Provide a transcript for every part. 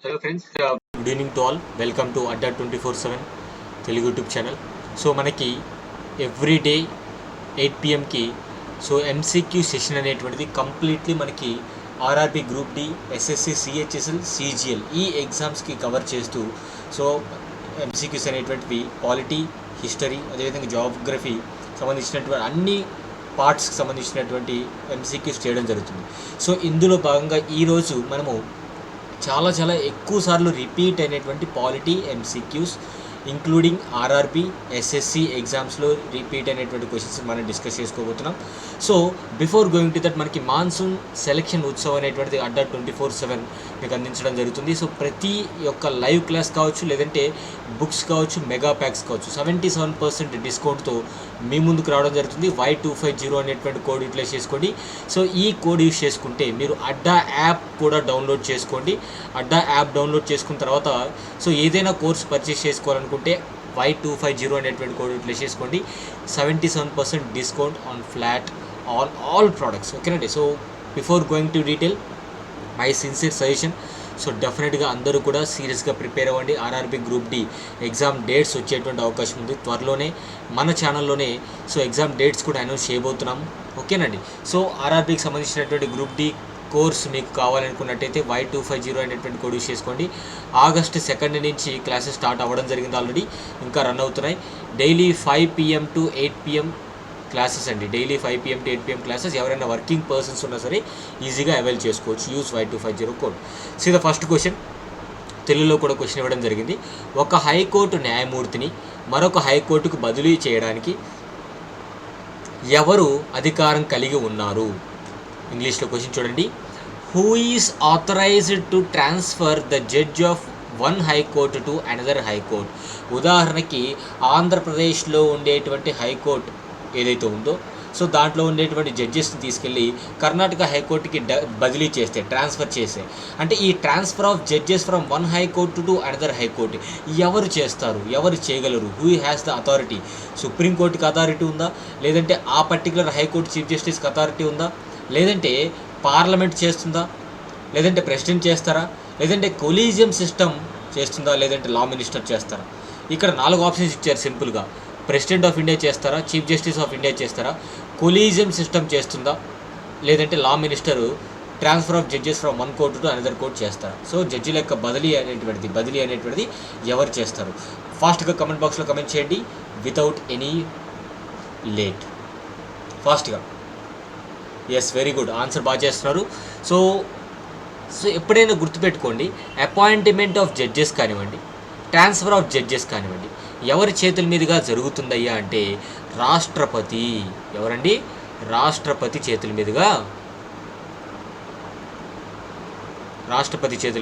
Hello friends, good evening to all. Welcome to Adda 24/7 Telugu YouTube channel. So మనకి every day 8 పిఎంకి MCQ session అనేటువంటిది completely మనకి RRB group D, SSC, CHSL, CGL ఈ ఎగ్జామ్స్కి cover చేస్తూ so MCQs అనేటువంటివి polity, history, అదేవిధంగా జాగ్రఫీ సంబంధించినటువంటి అన్ని పార్ట్స్కి సంబంధించినటువంటి ఎంసీక్యూస్ చేయడం జరుగుతుంది. సో ఇందులో భాగంగా ఈరోజు మనము చాలా ఎక్కువ సార్లు రిపీట్ అయినటువంటి polity MCQs including RRB, SSC ఎగ్జామ్స్లో రిపీట్ అయినటువంటి క్వశ్చన్స్ మనం డిస్కస్ చేసుకోబోతున్నాం. So before going to that మనకి మాన్సూన్ సెలక్షన్ ఉత్సవ్ అనేటువంటిది అడ్డా 24/7 మీకు అందించడం జరుగుతుంది. సో ప్రతి యొక్క లైవ్ క్లాస్ కావచ్చు, లేదంటే బుక్స్ కావచ్చు, మెగా ప్యాక్స్ కావచ్చు 77% డిస్కౌంట్తో మీ ముందుకు రావడం జరుగుతుంది. Y250 అనేటువంటి కోడ్ యూటిలైజ్ చేసుకోండి. సో ఈ కోడ్ యూజ్ చేసుకుంటే మీరు అడ్డా యాప్ కూడా డౌన్లోడ్ చేసుకోండి. అడ్డా యాప్ డౌన్లోడ్ చేసుకున్న తర్వాత సో ఏదైనా కోర్స్ పర్చేస్ చేసుకోవాలనుకుంటే Y250 అనేటువంటి కోడ్ యూటిలైజ్ చేసుకోండి. 77% discount on flat on all products. ఓకేనండి. So before going to detail my sincere suggestion, so డెఫినెట్గా అందరూ కూడా సీరియస్గా ప్రిపేర్ అవ్వండి. RRB group D exam dates వచ్చేటువంటి అవకాశం ఉంది త్వరలోనే. మన ఛానల్లోనే సో ఎగ్జామ్ డేట్స్ కూడా అనౌన్స్ చేయబోతున్నాం. ఓకేనండి. సో ఆర్ఆర్బికి సంబంధించినటువంటి గ్రూప్ డి కోర్స్ మీకు కావాలనుకున్నట్టయితే Y250 అనేటువంటి కోడ్ యూస్ చేసుకోండి. ఆగస్టు 2 నుంచి క్లాసెస్ స్టార్ట్ అవ్వడం జరిగింది, ఆల్రెడీ ఇంకా రన్ అవుతున్నాయి. Daily 5 PM to 8 PM classes అండి. Daily 5 PM to 8 PM classes. ఎవరైనా వర్కింగ్ పర్సన్స్ ఉన్నా సరే ఈజీగా అవైల్ చేసుకోవచ్చు. Use Y250 code. See the first question. తెలుగులో కూడా క్వశ్చన్ ఇవ్వడం జరిగింది. ఒక హైకోర్టు న్యాయమూర్తిని మరొక హైకోర్టుకు బదిలీ చేయడానికి ఎవరు అధికారం కలిగి ఉన్నారు? ఇంగ్లీష్లో క్వశ్చన్ చూడండి. Who is authorised to transfer the judge of one high court to another high court? ఉదాహరణకి ఆంధ్రప్రదేశ్లో ఉండేటువంటి హైకోర్టు ఏదైతే ఉందో సో దాంట్లో ఉండేటువంటి జడ్జెస్ని తీసుకెళ్ళి కర్ణాటక హైకోర్టుకి బదిలీ చేస్తే, ట్రాన్స్ఫర్ చేస్తే, అంటే ఈ transfer of judges from one high court to another high court ఎవరు చేస్తారు, ఎవరు చేయగలరు? Who has the authority? సుప్రీంకోర్టుకి అథారిటీ ఉందా, లేదంటే ఆ పర్టికులర్ హైకోర్టు చీఫ్ జస్టిస్కి అథారిటీ ఉందా, లేదంటే పార్లమెంట్ చేస్తుందా, లేదంటే ప్రెసిడెంట్ చేస్తారా, లేదంటే కొలీజియం సిస్టమ్ చేస్తుందా, లేదంటే లా మినిస్టర్ చేస్తారా? ఇక్కడ 4 ఆప్షన్స్ ఇచ్చారు సింపుల్గా. ప్రెసిడెంట్ ఆఫ్ ఇండియా చేస్తారా, చీఫ్ జస్టిస్ ఆఫ్ ఇండియా చేస్తారా, కొలీజియం సిస్టమ్ చేస్తుందా, లేదంటే law minister transfer of judges from one court to another court చేస్తారా? సో జడ్జిల యొక్క బదిలీ అనేటువంటిది ఎవరు చేస్తారు? ఫాస్ట్గా కమెంట్ బాక్స్లో కమెంట్ చేయండి వితౌట్ ఎనీ లేట్. ఫాస్ట్గా. ఎస్, వెరీ గుడ్, ఆన్సర్ బాగా చేస్తున్నారు. సో ఎప్పుడైనా గుర్తుపెట్టుకోండి, అపాయింట్మెంట్ ఆఫ్ జడ్జెస్ కానివ్వండి, ట్రాన్స్ఫర్ ఆఫ్ జడ్జెస్ కానివ్వండి ఎవరి చేతుల మీదుగా జరుగుతుందయ్యా అంటే రాష్ట్రపతి. ఎవరండి? రాష్ట్రపతి చేతుల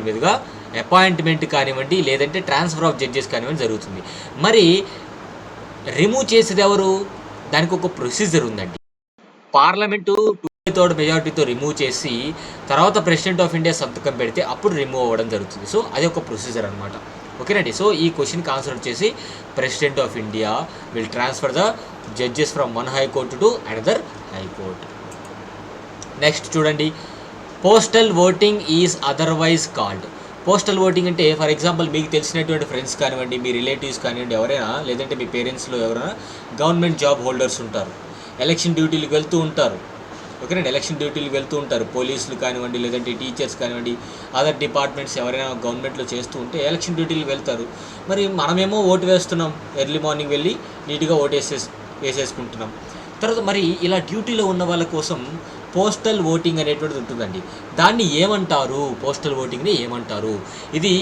మీదుగా అపాయింట్మెంట్ కానివ్వండి, లేదంటే ట్రాన్స్ఫర్ ఆఫ్ జడ్జెస్ కానివ్వండి జరుగుతుంది. మరి రిమూవ్ చేసేది ఎవరు? దానికి ఒక ప్రొసీజర్ ఉందండి. పార్లమెంటు 2/3 మెజారిటీతో రిమూవ్ చేసి తర్వాత ప్రెసిడెంట్ ఆఫ్ ఇండియా సంతకం పెడితే అప్పుడు రిమూవ్ అవ్వడం జరుగుతుంది. సో అది ఒక ప్రొసీజర్ అనమాట. ఓకేనండి. సో ఈ క్వశ్చన్కి ఆన్సర్ వచ్చేసి president of India will transfer the judges from one high court to another high court. Next చూడండి. Postal voting is otherwise called. Postal voting అంటే ఫర్ ఎగ్జాంపుల్ మీకు తెలిసినటువంటి ఫ్రెండ్స్ కానివ్వండి, మీ రిలేటివ్స్ కానివ్వండి, ఎవరైనా, లేదంటే మీ పేరెంట్స్లో ఎవరైనా గవర్నమెంట్ జాబ్ హోల్డర్స్ ఉంటారు, ఎలక్షన్ డ్యూటీలకు వెళ్తూ ఉంటారు. ఓకేనండి. ఎలక్షన్ డ్యూటీలకు వెళ్తూ ఉంటారు. పోలీసులు కానివ్వండి, లేదంటే టీచర్స్ కానివ్వండి, అదర్ డిపార్ట్మెంట్స్ ఎవరైనా గవర్నమెంట్లో చేస్తూ ఉంటే ఎలక్షన్ డ్యూటీలకు వెళ్తారు. మరి మనమేమో ఓటు వేస్తున్నాం, ఎర్లీ మార్నింగ్ వెళ్ళి నీట్గా వేసేసుకుంటున్నాం. తర్వాత మరి ఇలా డ్యూటీలో ఉన్న వాళ్ళ కోసం పోస్టల్ ఓటింగ్ అనేటువంటిది ఉంటుందండి. దాన్ని ఏమంటారు? పోస్టల్ ఓటింగ్ని ఏమంటారు? ఇది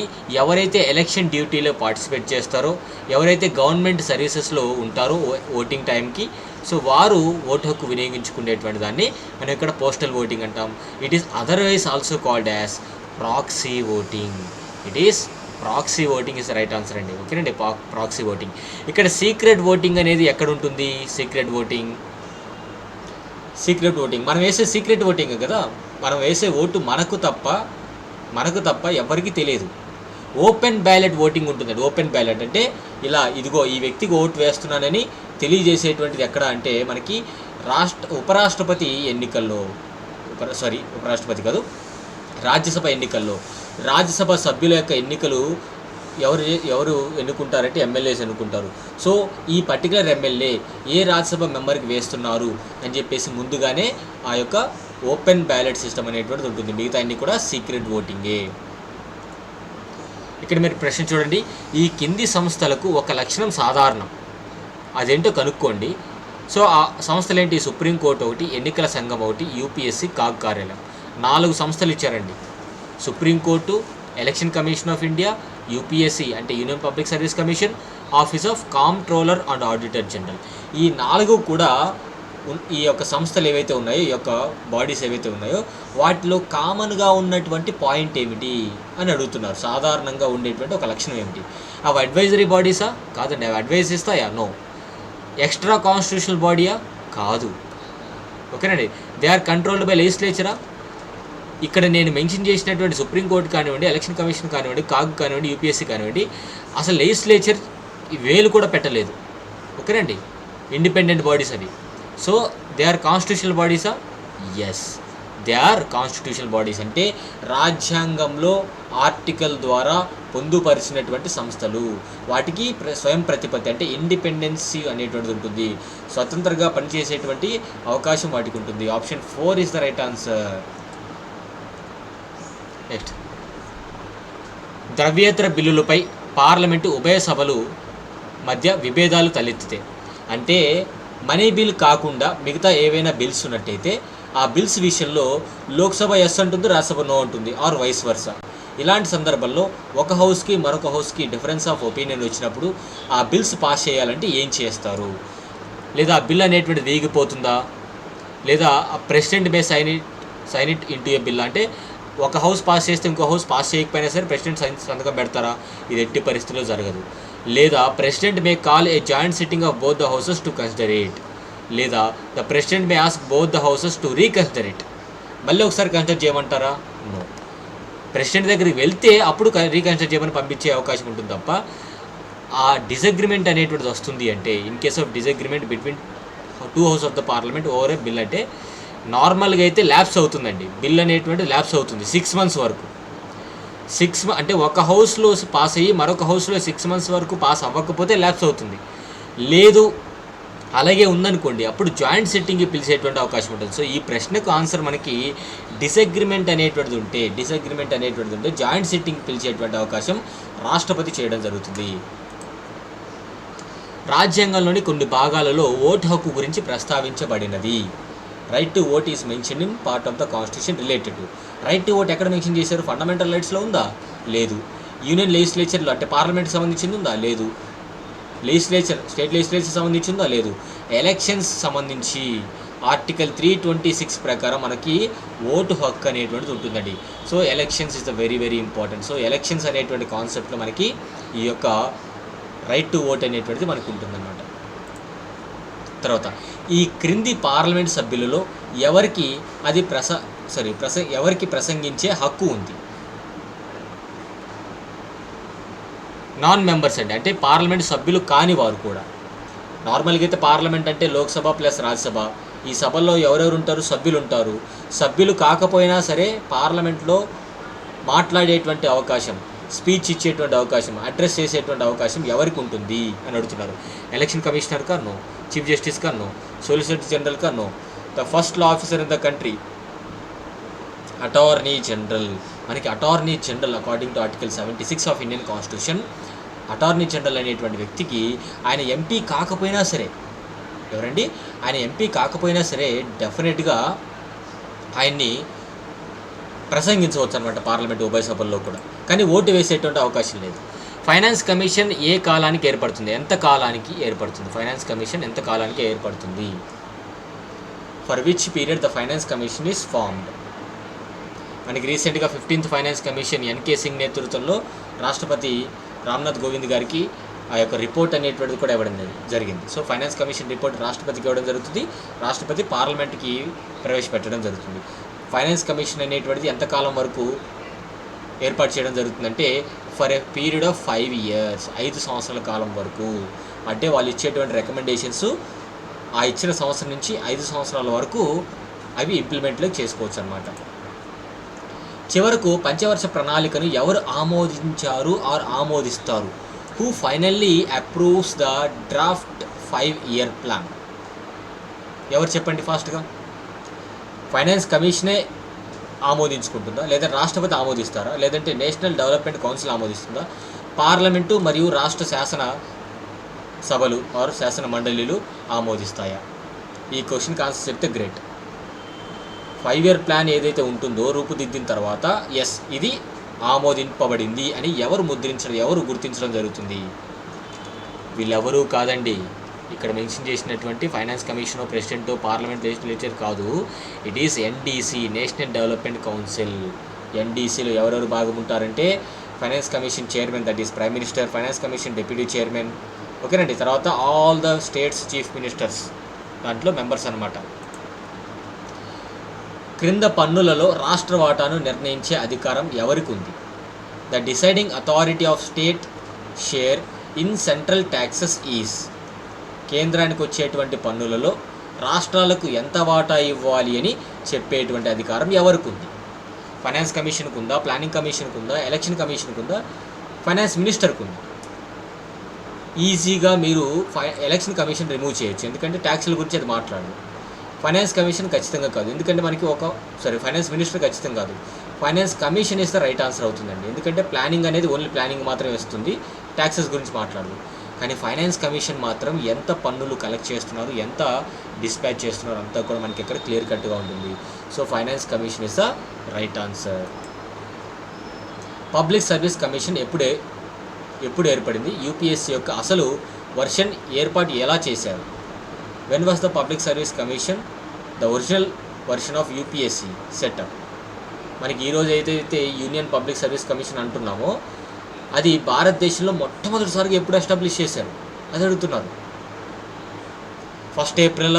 ఎవరైతే ఎలక్షన్ డ్యూటీలో పార్టిసిపేట్ చేస్తారో, ఎవరైతే గవర్నమెంట్ సర్వీసెస్లో ఉంటారో ఓటింగ్ టైంకి, సో వారు ఓటు హక్కు వినియోగించుకునేటువంటి దాన్ని మనం ఇక్కడ పోస్టల్ ఓటింగ్ అంటాం. It is otherwise also called as proxy voting. Proxy voting is right answer అండి. ఓకేనండి. Proxy voting. ఇక్కడ సీక్రెట్ ఓటింగ్ అనేది ఎక్కడ ఉంటుంది? సీక్రెట్ ఓటింగ్ మనం వేసే సీక్రెట్ ఓటింగ్ కదా. మనం వేసే ఓటు మనకు తప్ప ఎవరికి తెలియదు. ఓపెన్ బ్యాలెట్ ఓటింగ్ ఉంటుందండి. ఓపెన్ బ్యాలెట్ అంటే ఇలా, ఇదిగో ఈ వ్యక్తికి ఓటు వేస్తున్నానని తెలియజేసేటువంటిది ఎక్కడ అంటే మనకి ఉపరాష్ట్రపతి ఎన్నికల్లో, ఉపరాష్ట్రపతి కాదు, రాజ్యసభ ఎన్నికల్లో రాజ్యసభ సభ్యుల యొక్క ఎన్నికలు ఎవరు ఎన్నుకుంటారంటే ఎమ్మెల్యేస్ ఎన్నుకుంటారు. సో ఈ పర్టికులర్ ఎమ్మెల్యే ఏ రాజ్యసభ మెంబర్కి వేస్తున్నారు అని చెప్పేసి ముందుగానే ఆ యొక్క ఓపెన్ బ్యాలెట్ సిస్టమ్ అనేటువంటిది ఉంటుంది. మిగతా అన్ని కూడా సీక్రెట్ ఓటింగే. ఇక్కడ మీరు ప్రశ్న చూడండి, ఈ కింది సంస్థలకు ఒక లక్షణం సాధారణం, అదేంటో కనుక్కోండి. సో ఆ సంస్థలు ఏంటి? సుప్రీంకోర్టు ఒకటి, ఎన్నికల సంఘం ఒకటి, యూపీఎస్సీ, కాగ్ కార్యాలయం. 4 సంస్థలు ఇచ్చారండి. Supreme court, election commission of India, UPSC అంటే union public service commission, office of comptroller and auditor general. ఈ 4 కూడా ఈ యొక్క సంస్థలు ఏవైతే ఉన్నాయో, ఈ యొక్క బాడీస్ ఏవైతే ఉన్నాయో వాటిలో కామన్గా ఉన్నటువంటి పాయింట్ ఏమిటి అని అడుగుతున్నారు. సాధారణంగా ఉండేటువంటి ఒక లక్షణం ఏమిటి? అవి అడ్వైజరీ బాడీసా? కాదండి. అవి అడ్వైజ్ ఇస్తాయా? నో. ఎక్స్ట్రా కాన్స్టిట్యూషనల్ బాడీయా? కాదు. ఓకేనండి. దే ఆర్ కంట్రోల్డ్ బై లెజిస్లేచరా? ఇక్కడ నేను మెన్షన్ చేసినటువంటి సుప్రీంకోర్టు కానివ్వండి, ఎలక్షన్ కమిషన్ కానివ్వండి, కాగ్ కానివ్వండి, యూపీఎస్సీ కానివ్వండి, అసలు లెజిస్లేచర్ వేలు కూడా పెట్టలేదు. ఓకేనండి. ఇండిపెండెంట్ బాడీస్ అవి. సో దే ఆర్ కాన్స్టిట్యూషనల్ బాడీసా? Yes, they are constitutional bodies. అంటే రాజ్యాంగంలో ఆర్టికల్ ద్వారా పొందుపరిచినటువంటి సంస్థలు. వాటికి స్వయం ప్రతిపత్తి అంటే ఇండిపెండెన్సీ అనేటువంటిది ఉంటుంది. స్వతంత్రంగా పనిచేసేటువంటి అవకాశం వాటికి ఉంటుంది. Option 4 is the right answer. Next, ద్రవ్యేతర బిల్లులపై పార్లమెంటు ఉభయ సభలు మధ్య విభేదాలు తలెత్తితే, అంటే మనీ బిల్ కాకుండా మిగతా ఏవైనా బిల్స్ ఉన్నట్టయితే ఆ బిల్స్ విషయంలో లోక్సభ ఎస్ అంటుంది, రాజ్యసభ నో అంటుంది, ఆర్ వైస్ వర్సా. ఇలాంటి సందర్భంలో ఒక హౌస్కి మరొక హౌస్కి డిఫరెన్స్ ఆఫ్ ఒపీనియన్ వచ్చినప్పుడు ఆ బిల్స్ పాస్ చేయాలంటే ఏం చేస్తారు? లేదా ఆ బిల్ అనేటువంటిది వేగిపోతుందా? లేదా ఆ president may sign it into a bill, అంటే ఒక హౌస్ పాస్ చేస్తే ఇంకో హౌస్ పాస్ చేయకపోయినా సరే ప్రెసిడెంట్ సంతకం పెడతారా? ఇది ఎట్టి పరిస్థితుల్లో జరగదు. లేదా president may call a joint sitting of both the houses to consider it, లేదా the president may ask both the houses to reconsider it. మళ్ళీ ఒకసారి కన్సిడర్ చేయమంటారా? నో. ప్రెసిడెంట్ దగ్గరికి వెళ్తే అప్పుడు రీకన్సిడర్ చేయమని పంపించే అవకాశం ఉంటుంది తప్ప ఆ డిసగ్రిమెంట్ అనేటువంటిది వస్తుంది అంటే, in case of disagreement between 2 house of the parliament over a bill అంటే నార్మల్గా అయితే ల్యాప్స్ అవుతుందండి. బిల్ అనేటువంటి ల్యాప్స్ అవుతుంది 6 months వరకు. అంటే ఒక హౌస్లో పాస్ అయ్యి మరొక హౌస్లో 6 months వరకు పాస్ అవ్వకపోతే ల్యాప్స్ అవుతుంది. లేదు అలాగే ఉందనుకోండి, అప్పుడు జాయింట్ సిట్టింగ్కి పిలిచేటువంటి అవకాశం ఉంటుంది. సో ఈ ప్రశ్నకు ఆన్సర్ మనకి డిసగ్రిమెంట్ అనేటువంటిది ఉంటే జాయింట్ సిట్టింగ్ పిలిచేటువంటి అవకాశం రాష్ట్రపతి చేయడం జరుగుతుంది. రాజ్యాంగంలోని కొన్ని భాగాలలో ఓటు హక్కు గురించి ప్రస్తావించబడినది. Right to vote is mention in part of the constitution related to. Right to vote ఎక్కడ మెన్షన్ చేశారు? ఫండమెంటల్ రైట్స్లో ఉందా? లేదు. యూనియన్ లెజిస్లేచర్లో అంటే పార్లమెంట్కి సంబంధించింది ఉందా? లేదు. స్టేట్ లెజిస్లేచర్ సంబంధించిందా? లేదు. ఎలక్షన్స్ సంబంధించి ఆర్టికల్ 326 ప్రకారం మనకి ఓటు హక్కు అనేటువంటిది ఉంటుందండి. So elections is the very very important. So elections అనేటువంటి కాన్సెప్ట్లో మనకి ఈ యొక్క రైట్ టు ఓట్ అనేటువంటిది మనకు ఉంటుందన్నమాట. తర్వాత ఈ క్రింది పార్లమెంట్ సభ్యులలో ఎవరికి ఎవరికి ప్రసంగించే హక్కు ఉంది? నాన్ మెంబర్స్ అండి, అంటే పార్లమెంట్ సభ్యులు కాని వారు కూడా. నార్మల్గా అయితే పార్లమెంట్ అంటే లోక్సభ ప్లస్ రాజ్యసభ. ఈ సభల్లో ఎవరెవరు ఉంటారు? సభ్యులు ఉంటారు. సభ్యులు కాకపోయినా సరే పార్లమెంట్లో మాట్లాడేటువంటి అవకాశం, స్పీచ్ ఇచ్చేటువంటి అవకాశం, అడ్రస్ చేసేటువంటి అవకాశం ఎవరికి ఉంటుంది అని అడుగుతున్నారు. ఎలక్షన్ కమిషనర్ కా? నో. చీఫ్ జస్టిస్ కా? నో. సొలిసిటర్ జనరల్ కా? No. The first law officer in the country attorney general. మనకి attorney general according to article 76 of Indian constitution, attorney general అనేటువంటి వ్యక్తికి ఆయన ఎంపీ కాకపోయినా సరే, ఎవరండి? ఆయన ఎంపీ కాకపోయినా సరే డెఫినెట్గా ఆయన్ని ప్రసంగించవచ్చు అనమాట పార్లమెంట్ ఉభయ సభల్లో కూడా. కానీ ఓటు వేసేటువంటి అవకాశం లేదు. ఫైనాన్స్ కమిషన్ ఏ కాలానికి ఏర్పడుతుంది? ఎంత కాలానికి ఏర్పడుతుంది? ఫైనాన్స్ కమిషన్ ఎంత కాలానికి ఏర్పడుతుంది? For which period the finance commission is formed? మనకి రీసెంట్గా 15th finance commission NK Singh నేతృత్వంలో రాష్ట్రపతి రామ్నాథ్ కోవింద్ గారికి ఆ యొక్క రిపోర్ట్ అనేటువంటిది కూడా ఇవ్వడం జరిగింది. సో ఫైనాన్స్ కమిషన్ రిపోర్ట్ రాష్ట్రపతికి ఇవ్వడం జరుగుతుంది. రాష్ట్రపతి పార్లమెంట్కి ప్రవేశపెట్టడం జరుగుతుంది. ఫైనాన్స్ కమిషన్ అనేటువంటిది ఎంతకాలం వరకు ఏర్పాటు చేయడం జరుగుతుందంటే for a period of 5 years, 5 సంవత్సరాల కాలం వరకు. అంటే వాళ్ళు ఇచ్చేటువంటి రికమెండేషన్స్ ఆ ఇచ్చిన సంవత్సరం నుంచి 5 సంవత్సరాల వరకు అవి ఇంప్లిమెంట్లో చేసుకోవచ్చు అనమాట. చివరకు పంచవర్ష ప్రణాళికను ఎవరు ఆమోదించారు ఆర్ ఆమోదిస్తారు? Who finally approves the draft 5-year plan? ఎవరు చెప్పండి ఫాస్ట్గా. ఫైనాన్స్ కమిషనే ఆమోదించుకుంటుందా, లేదా రాష్ట్రపతి ఆమోదిస్తారా, లేదంటే నేషనల్ డెవలప్మెంట్ కౌన్సిల్ ఆమోదిస్తుందా, పార్లమెంటు మరియు రాష్ట్ర శాసన సభలు ఆర్ శాసన మండలిలు ఆమోదిస్తాయా? ఈ క్వశ్చన్కి ఆన్సర్ చెప్తే గ్రేట్. 5-year ప్లాన్ ఏదైతే ఉంటుందో రూపుదిద్దిన తర్వాత ఎస్ ఇది ఆమోదింపబడింది అని ఎవరు ముద్రించడం, ఎవరు గుర్తించడం జరుగుతుంది? వీళ్ళెవరూ కాదండి. ఇక్కడ మెన్షన్ చేసినటువంటి finance commission, president, parliament, legislature కాదు. It is NDC, national development council. ఎన్డీసీలో ఎవరెవరు భాగం ఉంటారంటే finance commission chairman, that is prime minister, finance commission deputy chairman, ఓకేనండి. తర్వాత all the states chief ministers దాంట్లో మెంబర్స్ అనమాట. క్రింద పన్నులలో రాష్ట్ర వాటాను నిర్ణయించే అధికారం ఎవరికి ఉంది? The deciding authority of state share in central taxes is. కేంద్రానికి వచ్చేటువంటి పన్నులలో రాష్ట్రాలకు ఎంత వాటా ఇవ్వాలి అని చెప్పేటువంటి అధికారం ఎవరికి ఉంది? ఫైనాన్స్ కమిషన్కు ఉందా, ప్లానింగ్ కమిషన్కు ఉందా, ఎలక్షన్ కమిషన్కు ఉందా, ఫైనాన్స్ మినిస్టర్కు ఉందా? ఈజీగా మీరు ఎలక్షన్ కమిషన్ రిమూవ్ చేయొచ్చు, ఎందుకంటే ట్యాక్స్ల గురించి అది మాట్లాడదు. ఫైనాన్స్ కమిషన్ ఖచ్చితంగా కాదు, ఎందుకంటే మనకి ఫైనాన్స్ మినిస్టర్ ఖచ్చితంగా కాదు. ఫైనాన్స్ కమిషన్ ఇస్తే రైట్ ఆన్సర్ అవుతుందండి, ఎందుకంటే ప్లానింగ్ అనేది ఓన్లీ ప్లానింగ్ మాత్రమే వస్తుంది, ట్యాక్సెస్ గురించి మాట్లాడదు. కానీ ఫైనాన్స్ కమిషన్ మాత్రం ఎంత పన్నులు కలెక్ట్ చేస్తున్నారు, ఎంత డిస్పాచ్ చేస్తున్నారు అంతా కూడా మనకి ఇక్కడ క్లియర్ కట్గా ఉంటుంది. So finance commission is the right answer. Public service commission ఎప్పుడు ఏర్పడింది? యూపీఎస్సీ యొక్క అసలు వర్షన్ ఏర్పాటు ఎలా చేశారు? When was the public service commission the original version of UPSC setup? మనకి ఈరోజు ఏదైతే యూనియన్ పబ్లిక్ సర్వీస్ కమిషన్ అంటున్నామో అది భారతదేశంలో మొట్టమొదటిసారిగా ఎప్పుడు ఎస్టాబ్లిష్ చేశారు అది అడుగుతున్నారు. 1 April,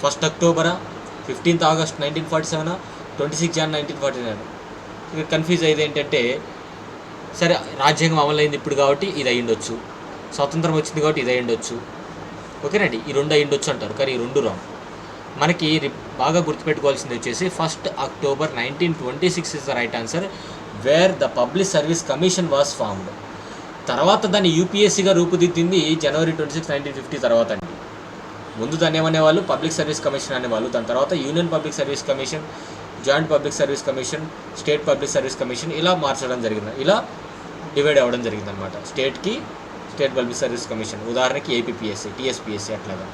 1 October, 15 August 1947, 26 Jan 1949. ఇక్కడ కన్ఫ్యూజ్ అయ్యేది ఏంటంటే, సరే రాజ్యాంగం అమలైంది ఇప్పుడు కాబట్టి ఇది అయ్యుండొచ్చు, స్వతంత్రం వచ్చింది కాబట్టి ఇది అయ్యుండొచ్చు, ఓకేనండి, ఈ 2 అయ్యుండొచ్చు అంటారు. కానీ ఈ 2 రాంగ్. మనకి బాగా గుర్తుపెట్టుకోవాల్సింది వచ్చేసి 1 October 1926 is the right answer, wear the public service commission was formed. తర్వాత దాన్ని యూపీఎస్సీగా రూపుదిద్దింది January 26, 1950 తర్వాత అండి. ముందు దాన్ని ఏమనేవాళ్ళు? పబ్లిక్ సర్వీస్ కమిషన్ అనేవాళ్ళు. దాని తర్వాత union public service commission, joint public service commission, state public service commission ఇలా మార్చడం జరిగింది, ఇలా డివైడ్ అవ్వడం జరిగిందనమాట. స్టేట్ పబ్లిక్ సర్వీస్ కమిషన్, ఉదాహరణకి ఏపీపీఎస్సీ, టీఎస్పీఎస్సీ అట్లాగా.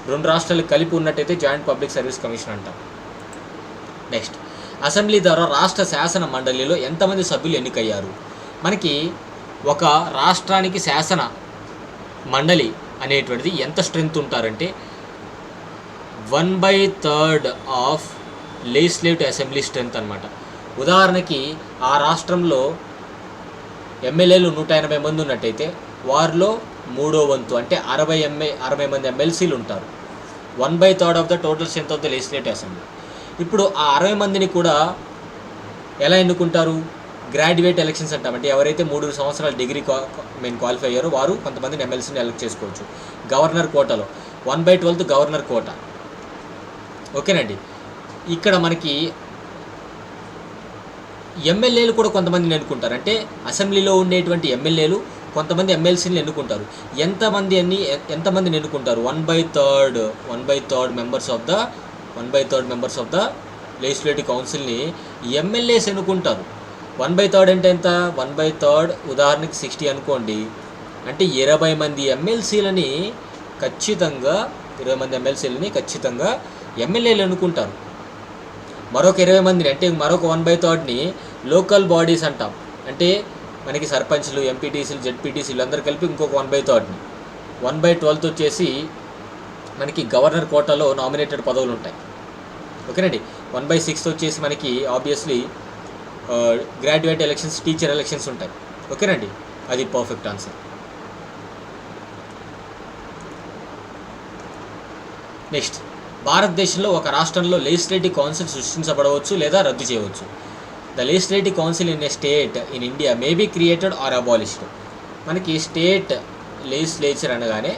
2 రాష్ట్రాలు కలిపి ఉన్నట్టయితే జాయింట్ పబ్లిక్ సర్వీస్ కమిషన్ అంటాం. నెక్స్ట్, అసెంబ్లీ ద్వారా రాష్ట్ర శాసన మండలిలో ఎంతమంది సభ్యులు ఎన్నికయ్యారు? మనకి ఒక రాష్ట్రానికి శాసన మండలి అనేటువంటిది ఎంత స్ట్రెంత్ ఉంటారంటే 1/3 ఆఫ్ లెజిస్లేటివ్ అసెంబ్లీ స్ట్రెంత్ అనమాట. ఉదాహరణకి ఆ రాష్ట్రంలో ఎమ్మెల్యేలు 180 మంది ఉన్నట్టయితే వారిలో 3వ వంతు అంటే 60 మంది ఎమ్మెల్సీలు ఉంటారు. 1/3 of the total strength of the legislative assembly. ఇప్పుడు ఆ 60 మందిని కూడా ఎలా ఎన్నుకుంటారు? గ్రాడ్యుయేట్ ఎలక్షన్స్ అంటాం. అంటే ఎవరైతే 3 సంవత్సరాల డిగ్రీ క్వాలిఫై అయ్యారో వారు కొంతమందిని ఎమ్మెల్సీని ఎలక్ట్ చేసుకోవచ్చు. గవర్నర్ కోటాలో 1/12 గవర్నర్ కోటా, ఓకేనండి. ఇక్కడ మనకి ఎమ్మెల్యేలు కూడా కొంతమందిని ఎన్నుకుంటారు. అంటే అసెంబ్లీలో ఉండేటువంటి ఎమ్మెల్యేలు కొంతమంది ఎమ్మెల్సీని ఎన్నుకుంటారు. ఎంతమందిని ఎన్నుకుంటారు? 1/3 మెంబర్స్ ఆఫ్ ద లెజిస్లేటివ్ కౌన్సిల్ని ఎమ్మెల్యేస్ ఎన్నుకుంటారు. 1/3 అంటే ఎంత? 1/3 ఉదాహరణకి 60 అనుకోండి, అంటే 20 మంది ఎమ్మెల్సీలని ఖచ్చితంగా ఎమ్మెల్యేలు ఎన్నుకుంటారు. మరొక 20 మందిని అంటే మరొక 1/3ని లోకల్ బాడీస్ అంటాం. అంటే మనకి సర్పంచ్లు, ఎంపీటీసీలు, జెడ్పీటీసీలు అందరూ కలిపి ఇంకొక 1/3ని. 1/12 వచ్చేసి మనకి గవర్నర్ కోటాలో నామినేటెడ్ పదవులు ఉంటాయి, ఓకేనండి. 1/6 వచ్చేసి మనకి obviously graduate elections, teacher elections ఉంటాయి, ఓకేనండి. అది పర్ఫెక్ట్ ఆన్సర్. నెక్స్ట్, భారతదేశంలో ఒక రాష్ట్రంలో లెజిస్లేటివ్ కౌన్సిల్ సృష్టించబడవచ్చు లేదా రద్దు చేయవచ్చు. The legislative council in a state in India may be created or abolished. మనకి స్టేట్ లెజిస్లేచర్ అనగానే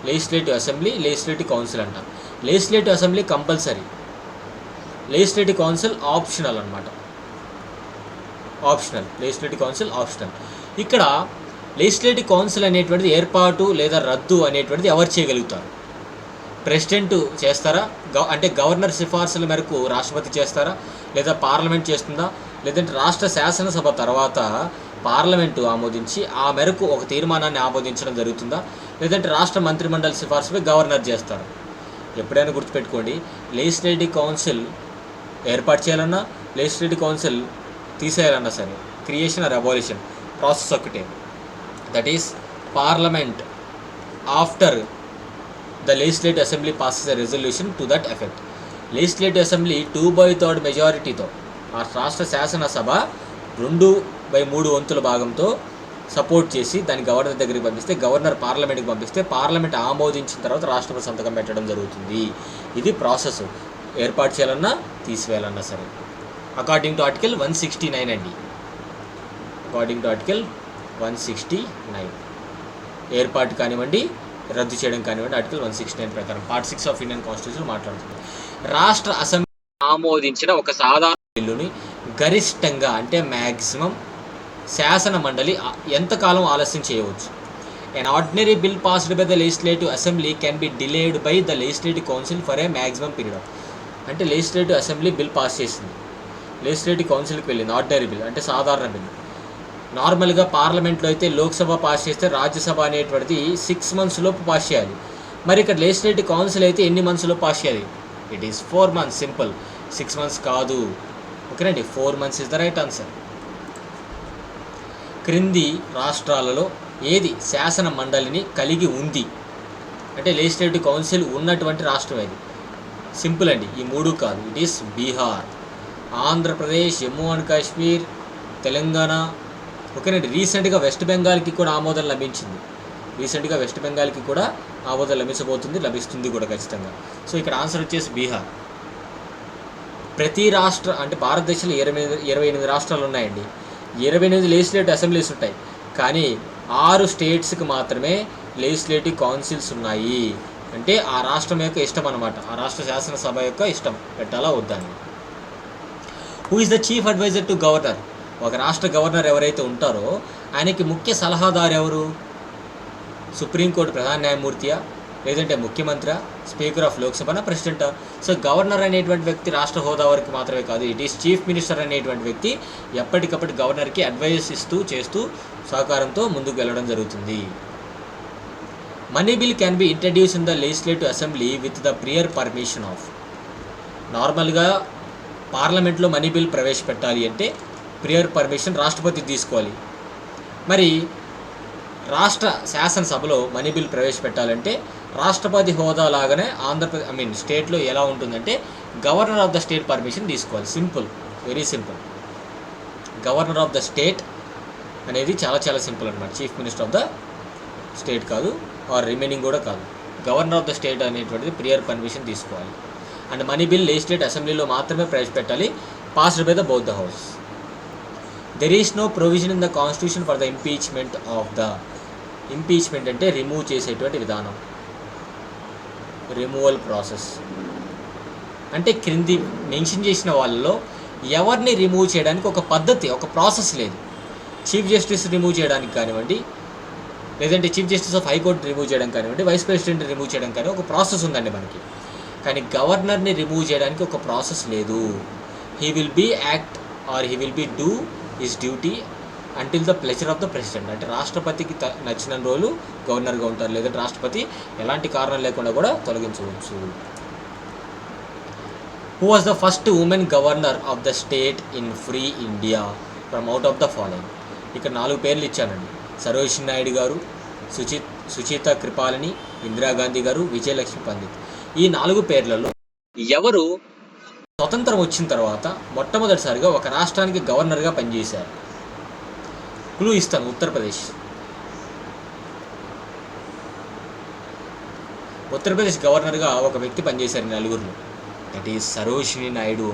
లెజిస్లేటివ్ అసెంబ్లీ, లెజిస్లేటివ్ కౌన్సిల్ అంటాం. Legislative assembly compulsory, legislative council optional అనమాట. ఆప్షనల్. Legislative council optional. ఇక్కడ legislative council అనేటువంటిది ఏర్పాటు లేదా రద్దు అనేటువంటిది ఎవరు చేయగలుగుతారు? ప్రెసిడెంట్ చేస్తారా? అంటే గవర్నర్ సిఫార్సుల మేరకు రాష్ట్రపతి చేస్తారా, లేదా పార్లమెంట్ చేస్తుందా, లేదంటే రాష్ట్ర శాసనసభ తర్వాత పార్లమెంటు ఆమోదించి ఆ మేరకు ఒక తీర్మానాన్ని ఆమోదించడం జరుగుతుందా, లేదంటే రాష్ట్ర మంత్రిమండలి సిఫార్సుపై గవర్నర్ చేస్తారు? ఎప్పుడైనా గుర్తుపెట్టుకోండి, లెజిస్లేటివ్ కౌన్సిల్ ఏర్పాటు చేయాలన్నా, లెజిస్లేటివ్ కౌన్సిల్ తీసేయాలన్నా సరే, క్రియేషన్ ఆర్ అబాలిషన్ ప్రాసెస్ ఒకటే. That is parliament after the legislative assembly passes a resolution to that effect. legislative assembly 2/3 మెజారిటీతో ఆ రాష్ట్ర శాసనసభ 2/3 వంతుల భాగంతో సపోర్ట్ చేసి దాన్ని గవర్నర్ దగ్గరికి పంపిస్తే, గవర్నర్ పార్లమెంట్కి పంపిస్తే, పార్లమెంట్ ఆమోదించిన తర్వాత రాష్ట్రపతి సంతకం పెట్టడం జరుగుతుంది. ఇది ప్రాసెస్. ఏర్పాటు చేయాలన్నా తీసివేయాలన్నా సరే. అకార్డింగ్ టు ఆర్టికల్ 169 అండి. అకార్డింగ్ టు ఆర్టికల్ 169 ఏర్పాటు కానివ్వండి, రద్దు చేయడం కానివ్వండి, ఆర్టికల్ 169 ప్రకారం పార్ట్ 6 ఆఫ్ ఇండియన్ కాన్స్టిట్యూషన్ మాట్లాడుతుంది. రాష్ట్ర అసెంబ్లీ ఆమోదించిన ఒక సాధారణ బిల్లుని గరిష్టంగా అంటే మ్యాక్సిమం శాసన మండలి ఎంతకాలం ఆలస్యం చేయవచ్చు? An ordinary bill passed by the legislative assembly can be delayed by the legislative council for a maximum period of. అంటే లెజిస్లేటివ్ అసెంబ్లీ బిల్ పాస్ చేసింది, లెజిస్లేటివ్ కౌన్సిల్కి వెళ్ళింది. ఆర్డినరీ బిల్ అంటే సాధారణ బిల్. నార్మల్గా పార్లమెంట్లో అయితే లోక్సభ పాస్ చేస్తే రాజ్యసభ అనేటువంటిది 6 months లోపు పాస్ చేయాలి. మరి ఇక్కడ లెజిస్లేటివ్ కౌన్సిల్ అయితే ఎన్ని మంత్స్లో పాస్ చేయాలి? It is 4 months. Simple. 6 months కాదు. ఓకేనండి, 4 months is the right answer. క్రింది రాష్ట్రాలలో ఏది శాసన మండలిని కలిగి ఉంది? అంటే లెజిస్లేటివ్ కౌన్సిల్ ఉన్నటువంటి రాష్ట్రం ఏది? సింపుల్ అండి, ఈ 3 కాదు. It is Bihar, Andhra Pradesh, Jammu and Kashmir, Telangana. ఓకేనండి, రీసెంట్గా వెస్ట్ బెంగాల్కి కూడా ఆమోదం లభించింది. రీసెంట్గా వెస్ట్ బెంగాల్కి కూడా ఆమోదం లభిస్తుంది కూడా ఖచ్చితంగా. సో ఇక్కడ ఆన్సర్ వచ్చేసి బీహార్. ప్రతి రాష్ట్ర అంటే భారతదేశంలో 28 రాష్ట్రాలు ఉన్నాయండి. 28 లెజిస్లేటివ్ అసెంబ్లీస్ ఉంటాయి, కానీ 6 స్టేట్స్కి మాత్రమే లెజిస్లేటివ్ కౌన్సిల్స్ ఉన్నాయి. అంటే ఆ రాష్ట్రం యొక్క ఇష్టం అనమాట, ఆ రాష్ట్ర శాసనసభ యొక్క ఇష్టం పెట్టాలా వద్దని. Who is the chief advisor to governor? ఒక రాష్ట్ర గవర్నర్ ఎవరైతే ఉంటారో ఆయనకి ముఖ్య సలహాదారు ఎవరు? సుప్రీంకోర్టు ప్రధాన న్యాయమూర్తియా, లేదంటే ముఖ్యమంత్రి, స్పీకర్ ఆఫ్ లోక్సభనా, ప్రెసిడెంటా? సో గవర్నర్ అనేటువంటి వ్యక్తి రాష్ట్ర హోదా వరకు మాత్రమే కాదు, ఇట్ ఈస్ చీఫ్ మినిస్టర్ అనేటువంటి వ్యక్తి ఎప్పటికప్పుడు గవర్నర్కి అడ్వైస్ చేస్తూ సహకారంతో ముందుకు వెళ్ళడం జరుగుతుంది. Money bill can be introduce in the legislative assembly with the prior permission of. నార్మల్గా పార్లమెంట్లో మనీ బిల్ ప్రవేశపెట్టాలి అంటే ప్రియర్ పర్మిషన్ రాష్ట్రపతి తీసుకోవాలి. మరి రాష్ట్ర శాసనసభలో మనీ బిల్ ప్రవేశపెట్టాలంటే రాష్ట్రపతి హోదా లాగానే స్టేట్లో ఎలా ఉంటుందంటే governor of the state permission తీసుకోవాలి. Simple, very simple. Governor of the state అనేది చాలా సింపుల్ అనమాట. Chief minister of the state కాదు, ఆర్ రిమైనింగ్ కూడా కాదు. గవర్నర్ ఆఫ్ ద స్టేట్ అనేటువంటిది ప్రియర్ పర్మిషన్ తీసుకోవాలి. అండ్ మనీ బిల్ లెజిస్లేటివ్ అసెంబ్లీలో మాత్రమే ప్రవేశపెట్టాలి, passed by the both the house. There is no provision in the constitution for the impeachment of the. Impeachment అంటే remove చేసేటువంటి విధానం, రిమూవల్ ప్రాసెస్. అంటే క్రింది మెన్షన్ చేసిన వాళ్ళలో ఎవరిని రిమూవ్ చేయడానికి ఒక పద్ధతి, ఒక ప్రాసెస్ లేదు. చీఫ్ జస్టిస్ రిమూవ్ చేయడానికి కానివ్వండి, లేదంటే chief justice of high court remove చేయడం కానివ్వండి, వైస్ ప్రెసిడెంట్ రిమూవ్ చేయడం కానీ ఒక ప్రాసెస్ ఉందండి మనకి. కానీ గవర్నర్ని రిమూవ్ చేయడానికి ఒక ప్రాసెస్ లేదు. He will be act or he will be do his duty until the pleasure of the president. అంటే రాష్ట్రపతికి నచ్చిన రోజులు గవర్నర్గా ఉంటారు, లేదంటే రాష్ట్రపతి ఎలాంటి కారణం లేకుండా కూడా తొలగించవచ్చు. Who was the first women governor of the state in free India from out of the following? ఇక్కడ 4 పేర్లు ఇచ్చానండి. సరోజినీ నాయుడు గారు, సుచీత కృపాలని, ఇందిరాగాంధీ గారు, విజయలక్ష్మి పండిత్. ఈ 4 పేర్లలో ఎవరు స్వతంత్రం వచ్చిన తర్వాత మొట్టమొదటిసారిగా ఒక రాష్ట్రానికి గవర్నర్గా పనిచేశారు? క్లూ ఇస్తాను, ఉత్తరప్రదేశ్ గవర్నర్గా ఒక వ్యక్తి పనిచేశారు 4 that is Sarojini Naidu.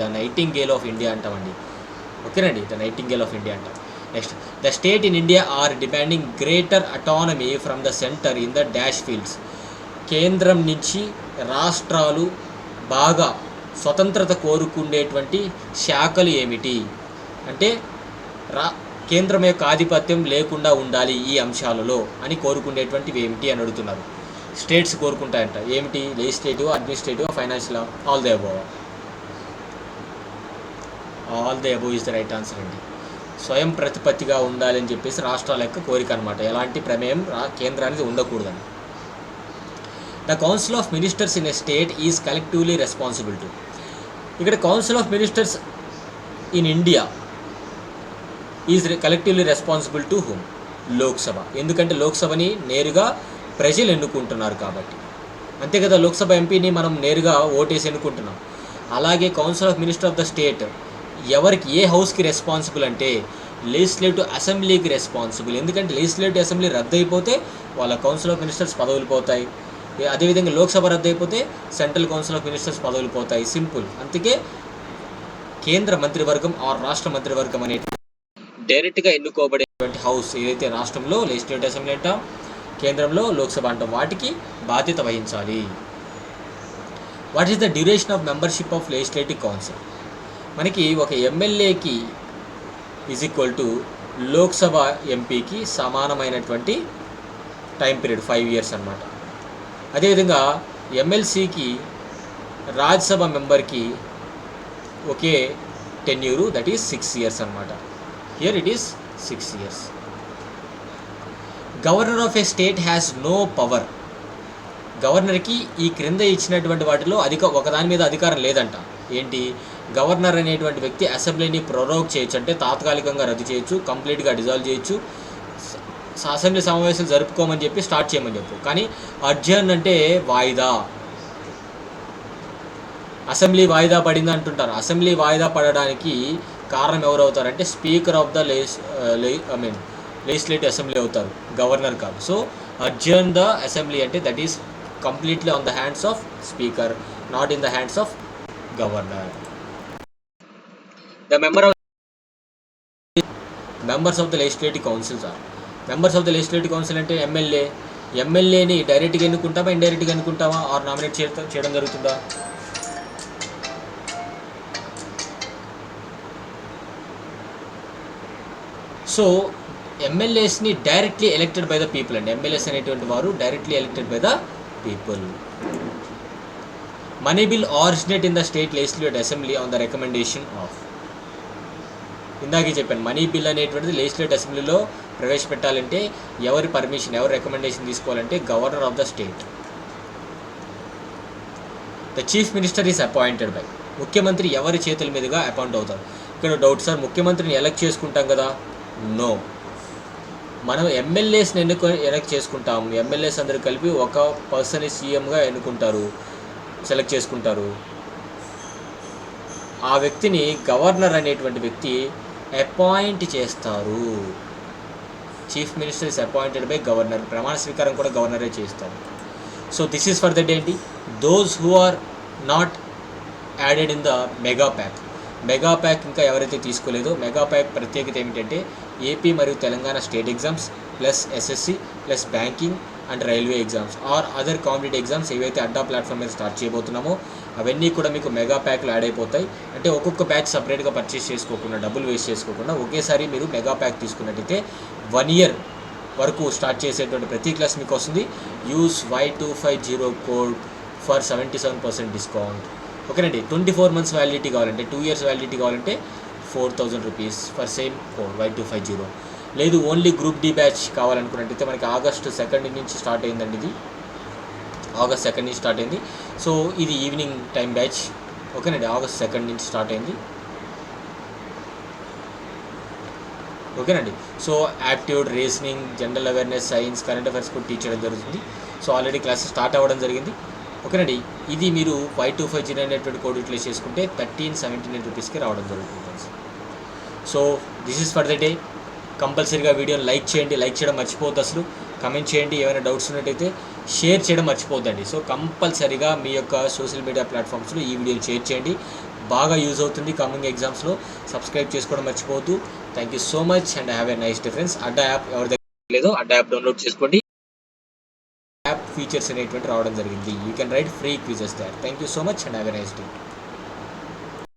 The nightingale of India అంటామండి. ఓకేనండి, ద నైటింగేల్ ఆఫ్ ఇండియా అంటాం. Next, the state in India are demanding greater autonomy from the centre in the dash fields. కేంద్రం నుంచి రాష్ట్రాలు బాగా స్వతంత్రత కోరుకునేటువంటి శాఖలు ఏమిటి? అంటే కేంద్రం యొక్క ఆధిపత్యం లేకుండా ఉండాలి ఈ అంశాలలో అని కోరుకునేటువంటివి ఏమిటి అని అడుగుతున్నారు. స్టేట్స్ కోరుకుంటాయంట ఏమిటి? Legislative, administrative, financial, all the above. All the above is the right answer అండి. స్వయం ప్రతిపత్తిగా ఉండాలని చెప్పేసి రాష్ట్రాల యొక్క కోరిక అనమాట. ఎలాంటి ప్రమేయం కేంద్రానికి ఉండకూడదని. The council of ministers in a state is collectively responsible to. ఇక్కడ council of ministers in India is collectively responsible to whom? Lok Sabha. ఎందుకంటే లోక్సభని నేరుగా ప్రజలు ఎన్నుకుంటున్నారు కాబట్టి. అంతే కదా, లోక్సభ ఎంపీని మనం నేరుగా ఓటేసి ఎన్నుకుంటున్నాం. అలాగే council of minister of the state ఎవరికి, ఏ హౌస్కి రెస్పాన్సిబుల్ అంటే లెజిస్లేటివ్ అసెంబ్లీకి రెస్పాన్సిబుల్. ఎందుకంటే లెజిస్లేటివ్ అసెంబ్లీ రద్దు అయిపోతే వాళ్ళ కౌన్సిల్ ఆఫ్ మినిస్టర్స్ పదవులు పోతాయి. అదేవిధంగా లోక్సభ రద్దు అయిపోతే సెంట్రల్ కౌన్సిల్ ఆఫ్ మినిస్టర్స్ పదవులు పోతాయి. సింపుల్. అందుకే కేంద్ర మంత్రివర్గం ఆర్ రాష్ట్ర మంత్రివర్గం అనే డైరెక్ట్గా ఎన్నుకోబడేటువంటి హౌస్ ఏదైతే రాష్ట్రంలో లెజిస్లేటివ్ అసెంబ్లీ అంటాం, కేంద్రంలో లోక్సభ అంటాం, వాటికి బాధ్యత వహించాలి. What is the duration of membership of legislative council? మనకి ఒక ఎమ్మెల్యేకి ఈజ్ ఈక్వల్ టు లోక్సభ ఎంపీకి సమానమైనటువంటి టైం పీరియడ్ 5 years అన్నమాట. అదేవిధంగా ఎమ్మెల్సీకి రాజ్యసభ మెంబర్కి ఒకే టెన్యూరు, దట్ ఈస్ 6 years అన్నమాట. Here it is 6 years. Governor of a state has no power. గవర్నర్కి ఈ క్రింద ఇచ్చినటువంటి వాటిలో ఒకదాని మీద అధికారం లేదంట. ఏంటి? గవర్నర్ అనేటువంటి వ్యక్తి అసెంబ్లీని ప్రొరోగ్ చేయొచ్చు, అంటే తాత్కాలికంగా రద్దు చేయొచ్చు, కంప్లీట్గా డిజాల్వ్ చేయొచ్చు, అసెంబ్లీ సమావేశాలు జరుపుకోమని చెప్పి స్టార్ట్ చేయమని చెప్పు. కానీ అడ్జర్న్ అంటే వాయిదా. అసెంబ్లీ వాయిదా పడింది అంటుంటారు. అసెంబ్లీ వాయిదా పడడానికి కారణం ఎవరు అవుతారంటే speaker of the legislative assembly అవుతారు, గవర్నర్ కాదు. సో అడ్జర్న్ ద అసెంబ్లీ అంటే that is completely on the hands of speaker, not in the hands of governor. The members of the legislative councils are. Members of the legislative council అంటే ఎమ్మెల్యేని డైరెక్ట్గా ఎన్నుకుంటామా, ఇండైరెక్ట్గా ఎన్నుకుంటామా, are nominate చేయడం జరుగుతుందా? So ఎమ్మెల్యేస్ని directly elected by the people అండి. MLAs అనేటువంటి వారు directly elected by the people. Money bill originate in the state legislative assembly on the recommendation of. ఇందాకే చెప్పాను, మనీ బిల్ అనేటువంటిది లెజిస్లేటివ్ అసెంబ్లీలో ప్రవేశపెట్టాలంటే ఎవరి పర్మిషన్, ఎవరి రికమెండేషన్ తీసుకోవాలంటే governor of the state. The chief minister is appointed by. ముఖ్యమంత్రి ఎవరి చేతుల మీదుగా అపాయింట్ అవుతారు? ఇక్కడ డౌట్ సార్, ముఖ్యమంత్రిని ఎలక్ట్ చేసుకుంటాం కదా? నో, మనం ఎమ్మెల్యేస్ని ఎలక్ట్ చేసుకుంటాం. ఎమ్మెల్యేస్ అందరూ కలిపి ఒక పర్సన్ సీఎంగా ఎన్నుకుంటారు, సెలెక్ట్ చేసుకుంటారు. ఆ వ్యక్తిని గవర్నర్ అనేటువంటి వ్యక్తి అపాయింట్ చేస్తారు. Chief minister is appointed by governor. ప్రమాణ స్వీకారం కూడా గవర్నరే చేస్తారు. So this is for that ఏంటి? Those who are not added in the mega pack. Mega pack ఇంకా ఎవరైతే తీసుకోలేదో, మెగా ప్యాక్ ప్రత్యేకత ఏమిటంటే ఏపీ మరియు Telangana state exams plus SSC plus banking and railway exams or other competitive exams ఏవైతే Adda platform మీద start చేయబోతున్నామో అవన్నీ కూడా మీకు మెగా ప్యాక్లో యాడ్ అయిపోతాయి. అంటే ఒక్కొక్క బ్యాచ్ సపరేట్గా పర్చేస్ చేసుకోకుండా, డబ్బులు వేస్ట్ చేసుకోకుండా ఒకేసారి మీరు మెగా ప్యాక్ తీసుకున్నట్టయితే 1 year వరకు స్టార్ట్ చేసేటువంటి ప్రతి క్లాస్ మీకు వస్తుంది. Use Y250 code for 77% discount. ఓకేనండి. 24 months వ్యాలిడిటీ కావాలంటే, 2 years వ్యాలిడిటీ కావాలంటే 4000 rupees for same code Y250. లేదు ఓన్లీ గ్రూప్ డి బ్యాచ్ కావాలనుకున్నట్టయితే మనకి August 2nd నుంచి స్టార్ట్ అయిందండి. ఇది August 2nd నుంచి స్టార్ట్ అయింది. సో ఇది ఈవినింగ్ టైం బ్యాచ్. ఓకేనండి. August 2nd నుంచి స్టార్ట్ అయింది. ఓకేనండి. So aptitude, reasoning, general awareness, science, current affairs కూడా టీచ్ చేయడం జరుగుతుంది. సో ఆల్రెడీ క్లాసెస్ స్టార్ట్ అవ్వడం జరిగింది. ఓకేనండి. ఇది మీరు Y250 అనేటువంటి కోడ్ యూటిలైజ్ చేసుకుంటే 1379 రూపీస్కి రావడం జరుగుతుంది. So this is for the day. కంపల్సరీగా వీడియోని లైక్ చేయండి. లైక్ చేయడం మర్చిపోవద్దు. అసలు కమెంట్ చేయండి. ఏమైనా డౌట్స్ ఉన్నట్టయితే షేర్ చేయడం మర్చిపోద్దండి. సో కంపల్సరీగా మీ యొక్క సోషల్ మీడియా ప్లాట్ఫామ్స్లో ఈ వీడియోని షేర్ చేయండి. బాగా యూజ్ అవుతుంది కమింగ్ ఎగ్జామ్స్లో. సబ్స్క్రైబ్ చేసుకోవడం మర్చిపోవద్దు. Thank you so much and have a nice day friends. Adda app ఎవరి దగ్గర లేదో అడ్డా యాప్ డౌన్లోడ్ చేసుకోండి. యాప్ ఫీచర్స్ అనేటువంటి రావడం జరిగింది. You can write free quizzes there. Thank you so much and have a nice day.